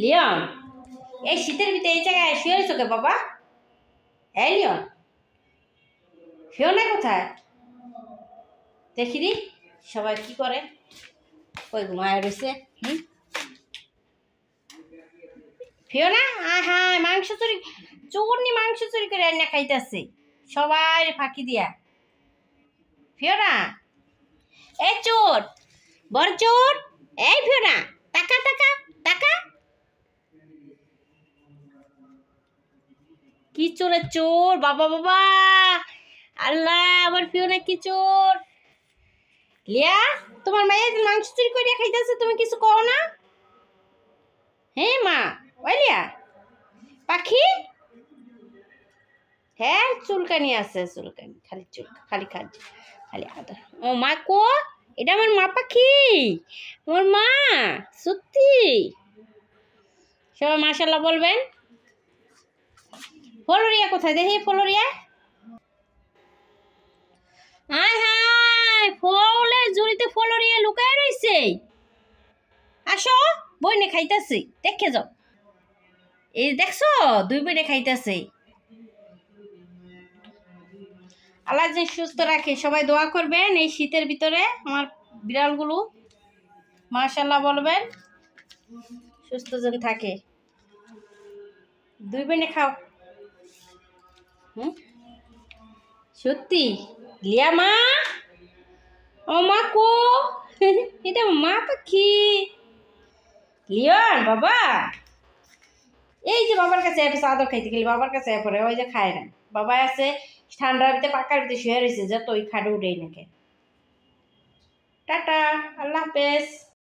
Leone, এই শীতের ভিতরে এই জায়গায় শুয়ে রয়েছো কে বাবা? এই লিওন, ফিওনা কোথায়? দেখি দি সবাই কি করে। কই ঘুমায় রয়েছে? ফিওনা, হ্যাঁ, মাংস চুরি, চুরনি মাংস চুরি করে রান্না খাইতেছে সবাই ফাঁকি দিয়া। ফিওনা, এই চোর, বড় চোর, এই ফিওনা, টাকা টাকা টাকা। কি চোরের চোর বাবা বাবা, আল্লাহ, আমার ফিওনা কি চোর। লিয়া, তোমার মায়ের মাংস চুরি করে খাইতেছে, তুমি কিছু কও না? হ্যাঁ মা, ওই লিয়া পাখি, হ্যাঁ চুলকানি আছে, চুলকানি, খালি চুল, খালি খালি খালি আদর। ও মা কো, এটা আমার মা পাখি, আমার মা, সত্যি। সবাই মাশাআল্লাহ বলবেন। ফলোরিয়া কোথায় দেখি? ফলোরিয়া, হায় হায়, ফলের ঝুড়িতে ফলোরিয়া লুকায় রয়েছে। আসো, বইনে খাইতেছে, দেখে যাও। এই দেখছো, দুই বইনে খাইতেছে। আল্লাহ যে সুস্থ রাখে, সবাই দোয়া করবেন এই শীতের ভিতরে আমার বিড়ালগুলো মাশাআল্লাহ বলবেন, সুস্থ যেন থাকে। দুই বইনে খাও। সত্যি লিয়া মা, ও মা কো, এটা মা পাখি। লিওন বাবা, এই যে বাবার কাছে আদর খাইতে গেলে বাবার কাছে পরে, ওই যে খায় না। বাবা আছে ঠান্ডার ভিতরে পাকার ভিতরে শুয়ে রয়েছে, যত ওই খাটে উঠেই নাকি। টাটা, আল্লাহ হাফেজ।